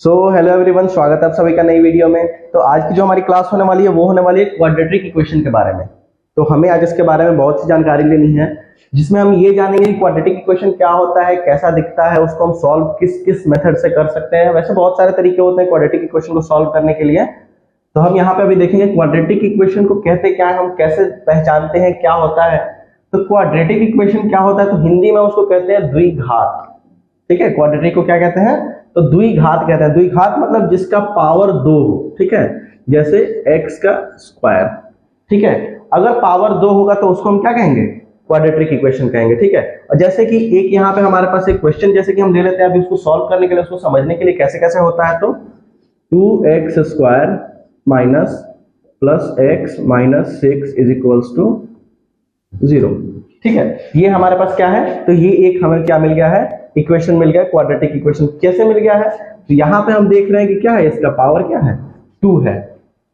Hello everyone, स्वागत है आप सभी का नई वीडियो में। तो आज की जो हमारी क्लास होने वाली है वो होने वाली है क्वाड्रेटिक इक्वेशन के बारे में। तो हमें आज इसके बारे में बहुत सी जानकारी लेनी है, जिसमें हम ये जानेंगे कि क्वाड्रेटिक इक्वेशन क्या होता है, कैसा दिखता है, उसको हम सॉल्व किस किस मेथड से कर सकते हैं। वैसे बहुत सारे तरीके होते हैं क्वाड्रेटिक इक्वेशन को सॉल्व करने के लिए। तो हम यहाँ पे अभी देखेंगे क्वाड्रेटिक इक्वेशन को कहते क्या है, हम कैसे पहचानते हैं, क्या होता है। तो क्वाड्रेटिक इक्वेशन क्या होता है, तो हिंदी में उसको कहते हैं द्विघात। ठीक है, क्वाड्रेटिक को क्या कहते हैं, तो द्विघात कहते हैं। द्विघात मतलब जिसका पावर 2 हो। ठीक है, जैसे x का स्क्वायर। ठीक है, अगर पावर 2 होगा तो उसको हम क्या कहेंगे, क्वाड्रेटिक इक्वेशन कहेंगे। ठीक है, और जैसे कि एक यहाँ पे हमारे पास एक क्वेश्चन जैसे कि हम ले लेते हैं अभी, उसको सॉल्व करने के लिए, उसको समझने के लिए कैसे कैसे होता है। तो 2x square minus plus x minus 6 is equals to 0। ठीक है, ये हमारे पास क्या है, तो ये एक हमें क्या मिल गया है, इक्वेशन मिल गया। क्वाड्रेटिक इक्वेशन कैसे मिल गया है, तो यहाँ पे हम देख रहे हैं कि क्या है, इसका पावर क्या है, 2 है।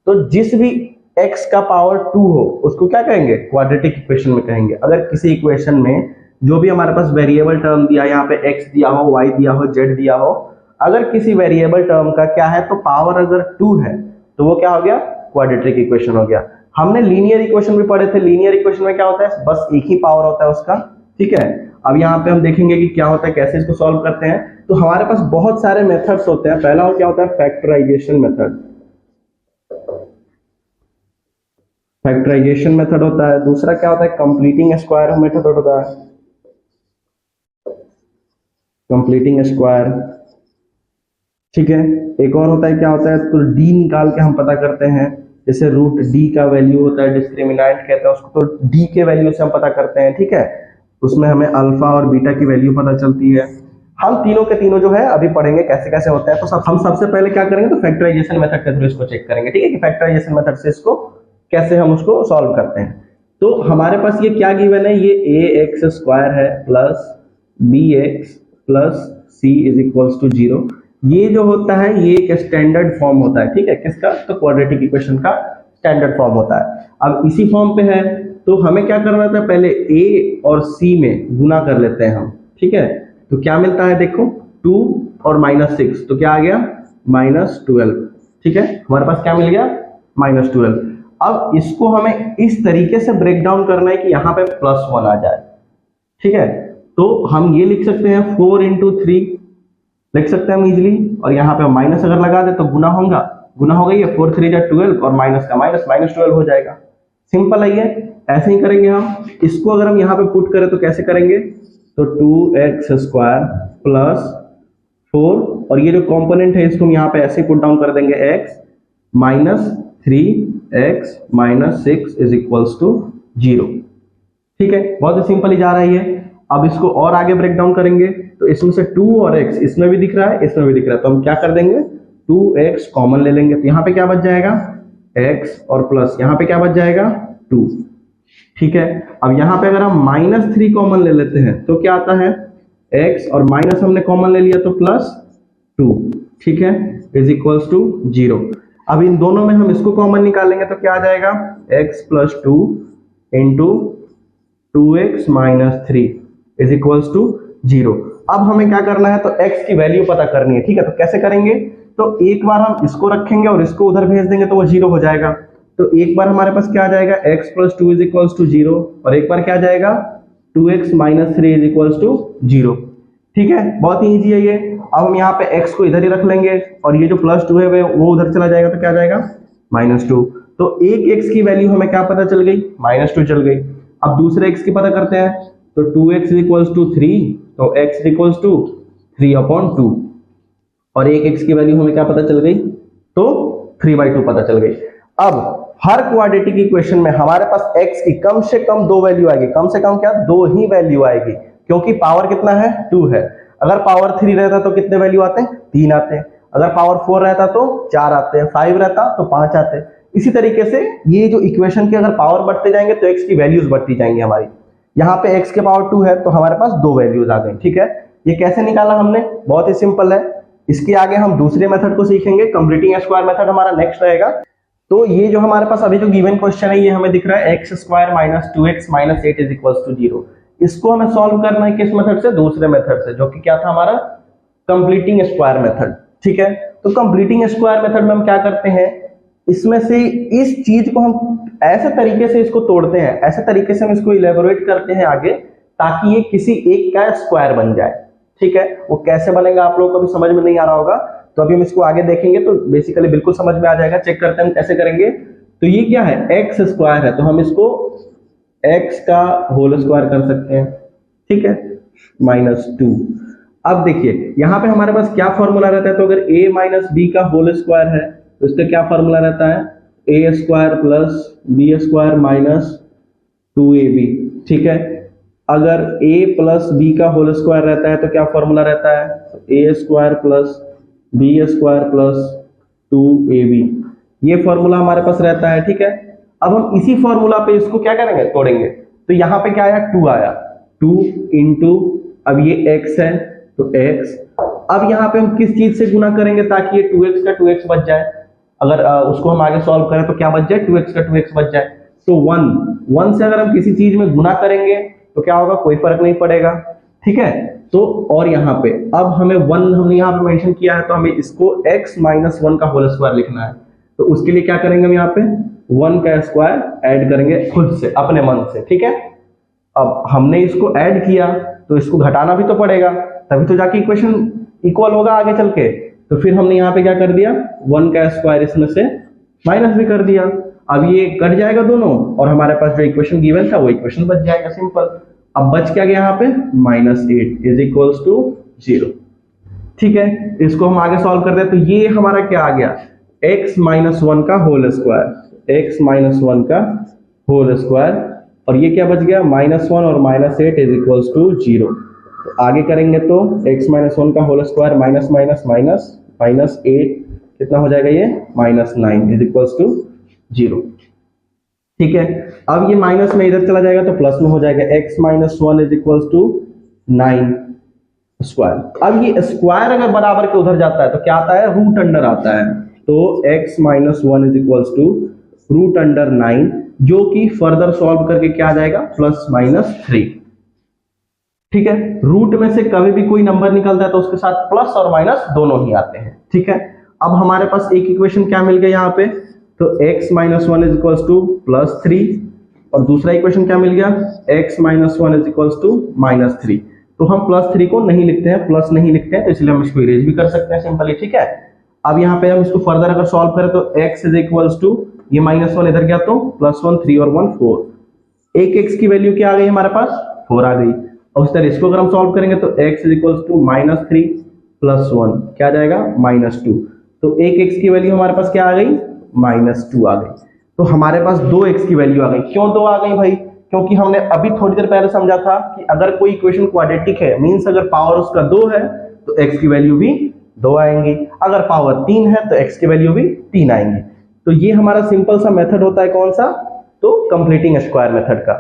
तो जिस भी x का पावर 2 हो उसको क्या कहेंगे, क्वाड्रेटिक इक्वेशन में कहेंगे। अगर किसी इक्वेशन में जो भी हमारे पास वेरिएबल टर्म दिया, यहाँ पे x दिया हो, y दिया हो, z दिया हो, अगर किसी वेरिएबल टर्म का क्या है, तो पावर अगर 2 है तो वो क्या हो गया, क्वाड्रेटिक इक्वेशन हो गया। हमने लीनियर इक्वेशन भी पढ़े थे। लीनियर इक्वेशन में क्या होता है, बस एक ही पावर होता है उसका। ठीक है, अब यहाँ पे हम देखेंगे कि क्या होता है, कैसे इसको सॉल्व करते हैं। तो हमारे पास बहुत सारे मेथड्स होते हैं। पहला क्या होता है, फैक्टराइजेशन मेथड। फैक्टराइजेशन मेथड होता है। दूसरा क्या होता है, कंप्लीटिंग स्क्वायर मेथड होता है, कंप्लीटिंग स्क्वायर। ठीक है, एक और होता है, क्या होता है, तो डी निकाल के हम पता करते हैं। जैसे रूट डी का वैल्यू होता है, डिस्क्रिमिनेंट कहते हैं उसको, तो डी के वैल्यू से हम पता करते हैं। ठीक है, उसमें हमें अल्फा और बीटा की वैल्यू पता चलती है। हम तीनों के तीनों जो है अभी पढ़ेंगे कैसे कैसे होते हैं। तो हम सबसे पहले क्या करेंगे, तो फैक्टराइजेशन मेथड के थ्रू इसको चेक करेंगे। ठीक है, कि फैक्टराइजेशन मेथड से इसको कैसे हम उसको सॉल्व करते हैं। तो हमारे पास ये क्या गिवन है, ये ax स्क्वायर है plus bx plus c is equals to 0। ये जो होता है ये एक स्टैंडर्ड फॉर्म होता है। ठीक है, किसका, तो क्वाड्रेटिक इक्वेशन का स्टैंडर्ड फॉर्म होता है। अब इसी फॉर्म पे है तो हमें क्या करना था, पहले a और c में गुना कर लेते हैं हम। ठीक है, तो क्या मिलता है, देखो 2 और -6, तो क्या आ गया, -12। ठीक है, हमारे पास क्या मिल गया, -12। अब इसको हमें इस तरीके से ब्रेक डाउन करना है कि यहाँ पे +1 आ जाए। ठीक है, तो हम ये लिख सकते हैं 4 × 3 लिख सकते हैं हम इजिली, और यहाँ पे माइनस अगर लगा दे तो गुना होगा, ये 4 3 जा 12 और माइनस का माइनस, -12 हो जाएगा। सिंपल है ये, ऐसे ही करेंगे हम। इसको अगर हम यहाँ पे पुट करें तो कैसे करेंगे, तो 2x स्क्वायर प्लस 4, और ये जो कंपोनेंट है इसको हम यहाँ पे ऐसे पुट डाउन कर देंगे, x minus 3x minus 6 is equals to 0। ठीक है, बहुत ही सिंपल ही जा रहा है ये। अब इसको और आगे ब्रेक डाउन करेंगे, तो इसमें से 2 और x इसमें भी दिख रहा है, इसमें भी दिख रहा है, तो हम क्या कर देंगे, 2x कॉमन ले लेंगे। तो यहाँ पे क्या बच जाएगा, x, और प्लस यहाँ पे क्या बच जाएगा, 2। ठीक है, अब यहाँ पे अगर हम -3 कॉमन ले लेते हैं तो क्या आता है, x और माइनस हमने कॉमन ले लिया तो +2। ठीक है, इज इक्वल्स टू 0। अब इन दोनों में हम इसको कॉमन निकालेंगे तो क्या आ जाएगा, x + 2 into 2x - 3 is equals to 0। अब हमें क्या करना है, तो x की वैल्यू पता करनी है। ठीक है, तो कैसे करेंगे, तो एक बार हम इसको रखेंगे और इसको उधर भेज देंगे तो वो 0 हो जाएगा। तो एक बार हमारे पास क्या आ जाएगा, x + 2 इज इक्वल्स टू 0, और एक बार क्या आ जाएगा, 2x - 3 इज इक्वल्स टू 0। ठीक है, बहुत ही ईजी है ये। अब हम यहाँ पे x को इधर ही रख लेंगे, और ये जो +2 है वो उधर चला जाएगा, तो क्या आ जाएगा, -2। तो एक x की वैल्यू हमें क्या पता चल गई, -2 चल गई। अब दूसरे x की पता करते हैं, तो 2x = 3, तो x = 3/2, और एक x की वैल्यू हमें क्या पता चल गई, तो 3/2 पता चल गई। अब हर क्वाड्रेटिक इक्वेशन में हमारे पास x की कम से कम 2 वैल्यू आएगी। कम से कम क्या, 2 ही वैल्यू आएगी, क्योंकि पावर कितना है, 2 है। अगर पावर 3 रहता तो कितने वैल्यू आते हैं, 3 आते हैं। अगर पावर 4 रहता तो 4 आते हैं, 5 रहता तो 5 आते हैं। इसी तरीके से ये जो इक्वेशन के अगर पावर बढ़ते जाएंगे तो x की वैल्यूज बढ़ती जाएंगी हमारी। यहाँ पे x के पावर 2 है तो हमारे पास 2 वैल्यूज आ गई। ठीक है, ये कैसे निकाला हमने, बहुत ही सिंपल है। इसके आगे हम दूसरे मेथड को सीखेंगे, कंप्लीटिंग स्क्वायर मेथड हमारा नेक्स्ट रहेगा। तो ये जो हमारे पास अभी जो गिवन क्वेश्चन है, ये हमें दिख रहा है x² - 2x - 8 = 0। इसको हमें सॉल्व करना है किस मेथड से, दूसरे मेथड से, जो कि क्या था हमारा कंप्लीटिंग स्क्वायर मेथड। ठीक है। तो कंप्लीटिंग स्क्वायर मेथड में हम क्या करते हैं, इसमें से इस चीज को हम ऐसे तरीके से इसको तोड़ते हैं, ऐसे तरीके से हम इसको इलेबोरेट करते हैं आगे, ताकि ये किसी एक का स्क्वायर बन जाए। ठीक है, वो कैसे बनेगा आप लोगों को अभी समझ में नहीं आ रहा होगा, तो अभी हम इसको आगे देखेंगे तो बेसिकली बिल्कुल समझ में आ जाएगा। चेक करते हैं हम कैसे करेंगे। तो ये क्या है, एक्स स्क्वायर है, तो हम इसको एक्स का होल स्क्वायर कर सकते हैं। ठीक है, -2। अब देखिए यहाँ पे हमारे पास क्या फॉर्मूला रहता है, तो अगर a माइनस बी का होल स्क्वायर है तो इसका क्या फॉर्मूला रहता है, a square plus b square minus 2ab। ठीक है, अगर a प्लस बी का होल स्क्वायर रहता है तो क्या फॉर्मूला रहता है, a square plus b square plus 2ab, ये फॉर्मूला हमारे पास रहता है। ठीक है, अब हम इसी फॉर्मूला पे इसको क्या करेंगे, तोड़ेंगे। तो यहाँ पे क्या आया, 2 आया, 2 इंटू, अब ये x है तो x, अब यहाँ पे हम किस चीज से गुना करेंगे ताकि ये 2x का 2x बच जाए, अगर उसको हम आगे सॉल्व करें तो क्या बच जाए, 2x का 2x बच जाए। तो 1 से अगर हम किसी चीज में गुना करेंगे तो क्या होगा, कोई फर्क नहीं पड़ेगा। ठीक है, तो और यहाँ पे अब हमें 1 हमने यहाँ पे मेंशन किया है, तो हमें इसको x माइनस 1 का होल स्क्वायर लिखना है। तो उसके लिए क्या करेंगे, हम यहाँ पे 1 का स्क्वायर ऐड करेंगे खुद से, अपने मन से। ठीक है, अब हमने इसको ऐड किया तो इसको घटाना भी तो पड़ेगा, तभी तो जाके इक्वेशन इक्वल होगा आगे चल के। तो फिर हमने यहाँ पे क्या कर दिया, 1 का स्क्वायर इसमें से माइनस भी कर दिया। अब ये कट जाएगा दोनों और हमारे पास जो इक्वेशन गिवन था वो इक्वेशन बच जाएगा, सिंपल। अब बच क्या गया यहाँ पे, -8 इज इक्वल्स टू 0। ठीक है, इसको हम आगे सॉल्व कर दे तो ये हमारा क्या आ गया, x माइनस 1 का होल स्क्वायर, x माइनस 1 का होल स्क्वायर, और ये क्या बच गया, -1 और -8 इज इक्वल्स टू 0। तो आगे करेंगे तो x माइनस 1 का whole square minus minus minus -8 कितना हो जाएगा, ये -9 इज इक्वल्स टू 0। ठीक है, अब ये माइनस में इधर चला जाएगा तो प्लस में हो जाएगा, x minus 1 is equals to 9 square. अब ये स्क्वायर अगर बराबर के उधर जाता है तो क्या आता है, रूट अंडर आता है। तो x minus 1 is equals to root under 9, जो कि फर्दर सॉल्व करके क्या आ जाएगा, +-3। ठीक है, रूट में से कभी भी कोई नंबर निकलता है तो उसके साथ प्लस और माइनस दोनों ही आते हैं। ठीक है, अब हमारे पास एक इक्वेशन क्या मिल गया यहाँ पे, तो x minus 1 is equals to +3, और दूसरा इक्वेशन क्या मिल गया, x minus 1 is equals to -3। तो हम +3 को नहीं लिखते हैं, प्लस नहीं लिखते हैं, तो इसलिए हम इसको इरेज भी कर सकते हैं सिंपली। ठीक है, अब यहाँ पे हम इसको फर्दर अगर सॉल्व करें तो x इज इक्वल्स टू, ये -1 इधर गया तो +1, 3 और 1 4, एक x की वैल्यू क्या आ गई हमारे पास, 4 आ गई। और इस तरह इसको अगर हम सॉल्व करेंगे तो x इज इक्वल्स टू -3 + 1 क्या आ जाएगा, -2। तो एक x की वैल्यू हमारे पास क्या आ गई, -2 आ गई। तो हमारे पास 2x की वैल्यू आ गई। क्यों 2 आ गई भाई, क्योंकि हमने अभी थोड़ी देर पहले समझा था कि अगर कोई इक्वेशन क्वाड्रेटिक है, मींस अगर पावर उसका 2 है तो x की वैल्यू भी 2 आएंगी, अगर पावर 3 है तो x की वैल्यू भी 3 आएंगी। तो ये हमारा सिंपल सा मेथड होता है, कौन सा, तो कंप्लीटिंग स्क्वायर मेथड का।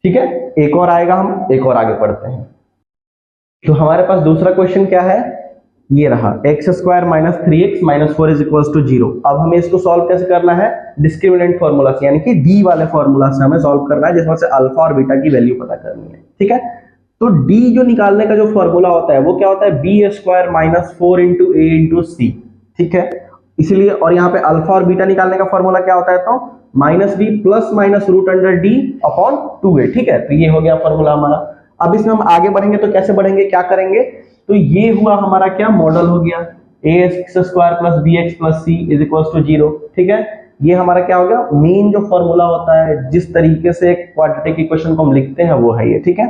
ठीक है, एक और आएगा, हम एक और आगे पढ़ते हैं। तो हमारे पास दूसरा क्वेश्चन क्या है, ये रहा, x square minus 3x minus 4 is equals to 0। अब हमें इसको सॉल्व कैसे करना है, डिस्क्रिमिनेंट फॉर्मूला से, यानी कि d वाले फॉर्मूला से हमें सॉल्व करना है, जिसमें से अल्फा और बीटा की वैल्यू पता करनी है। ठीक है, तो d जो निकालने का जो फॉर्मूला होता है वो क्या होता है, b square minus 4 into a into C. ठीक है, इसलिए, और यहाँ पे अल्फा और बीटा निकालने का फॉर्मूला क्या होता है, तो -b plus minus root under d upon 2a। ठीक है, तो ये हो गया फॉर्मूला हमारा। अब इसमें हम आगे बढ़ेंगे तो कैसे बढ़ेंगे, क्या करेंगे, तो ये हुआ हमारा क्या, मॉडल हो गया, ax square plus bx plus c is equals to 0। ठीक है, ये हमारा क्या हो गया, मेन जो फॉर्मूला होता है, जिस तरीके से क्वाड्रेटिक इक्वेशन को हम लिखते हैं वो है ये। ठीक है,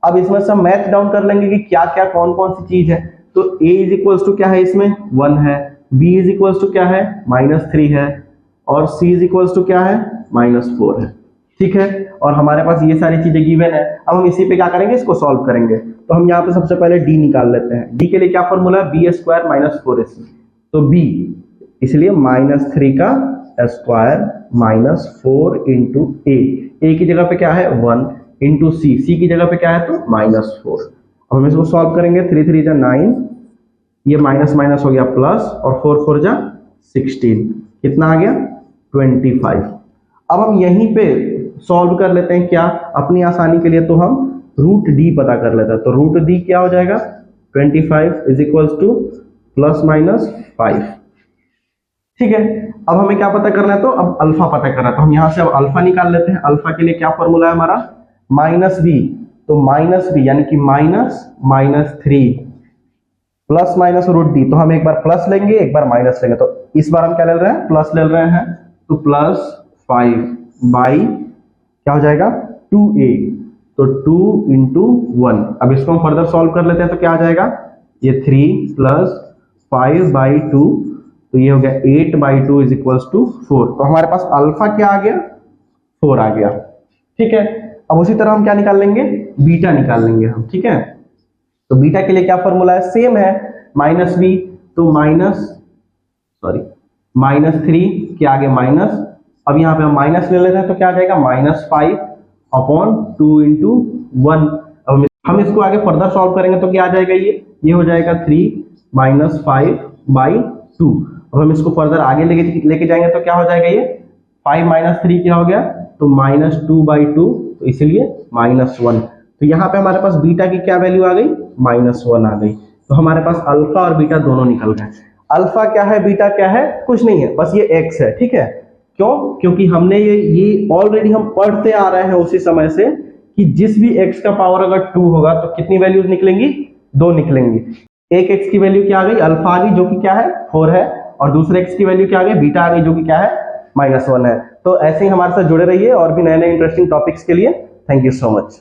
अब इसमें से हम मैथ डाउन कर लेंगे कि क्या क्या कौन कौन सी चीज है। तो a इज इक्वल्स टू क्या है, इसमें 1 है, b इज इक्वल्स टू क्या है, -3 है, और c इज इक्वल्स टू क्या है, -4 है। ठीक है, और हमारे पास ये सारी चीजें गिवन है। अब हम इसी पे क्या करेंगे, इसको सॉल्व करेंगे। तो हम यहाँ पे सबसे पहले d निकाल लेते हैं। d के लिए क्या फॉर्मूला है, b स्क्वायर माइनस 4ac। तो b, इसलिए -3 का स्क्वायर -4 इंटू a की जगह पे क्या है 1 इंटू c की जगह पे क्या है तो -4। अब हम इसको सॉल्व करेंगे, 3 3 जा 9, ये माइनस माइनस हो गया प्लस, और 4 4 जा 16, कितना आ गया 25। अब हम यहीं पे सॉल्व कर लेते हैं, क्या, अपनी आसानी के लिए तो हम रूट डी पता कर लेते हैं। तो रूट डी क्या हो जाएगा, 25 is equals two plus minus 5। ठीक है, अब हमें क्या पता करना है, तो अब अल्फा पता करना है, तो हम यहां से अब अल्फा निकाल लेते हैं। अल्फा के लिए क्या फॉर्मूला है हमारा, माइनस बी, तो माइनस बी यानी कि -3 प्लस माइनस रूट डी, तो हम एक बार प्लस लेंगे एक बार माइनस लेंगे, तो इस बार हम क्या ले रहे हैं, प्लस ले रहे हैं, तो +5 बाई क्या हो जाएगा 2a, तो 2 इंटू 1। अब इसको हम फर्दर सॉल्व कर लेते हैं, तो क्या आ जाएगा, ये 3 + 5/2, तो ये हो गया 8/2 इज इक्वल्स टू 4। तो हमारे पास अल्फा क्या आ गया, 4 आ गया। ठीक है, अब उसी तरह हम क्या निकाल लेंगे, बीटा निकाल लेंगे हम। ठीक है, तो बीटा के लिए क्या फॉर्मूला है, सेम है, -b, तो -3 के आगे माइनस, अब यहाँ पे हम माइनस ले लेते हैं, तो क्या आ जाएगा -5/2 इंटू 1। अब हम इसको आगे फर्दर सॉल्व करेंगे तो क्या आ जाएगा, ये हो जाएगा 3 - 5/2। अब हम इसको फर्दर आगे लेके जाएंगे तो क्या हो जाएगा, ये 5 - 3 क्या हो गया, तो -2/2, तो इसलिए -1। तो यहाँ पे हमारे पास बीटा की क्या वैल्यू आ गई, -1 आ गई। तो हमारे पास अल्फा और बीटा दोनों निकल गए। अल्फा क्या है, बीटा क्या है, कुछ नहीं है, बस ये x है। ठीक है, क्यों, क्योंकि हमने ये ऑलरेडी हम पढ़ते आ रहे हैं उसी समय से कि जिस भी x का पावर अगर 2 होगा तो कितनी वैल्यूज निकलेंगी, 2 निकलेंगी। एक x की वैल्यू क्या आ गई, अल्फा आ गई, जो कि क्या है 4 है, और दूसरे x की वैल्यू क्या आ गई, बीटा आ गई, जो कि क्या है -1 है। तो ऐसे ही हमारे साथ जुड़े रहिए और भी नए नए इंटरेस्टिंग टॉपिक्स के लिए। Thank you so much.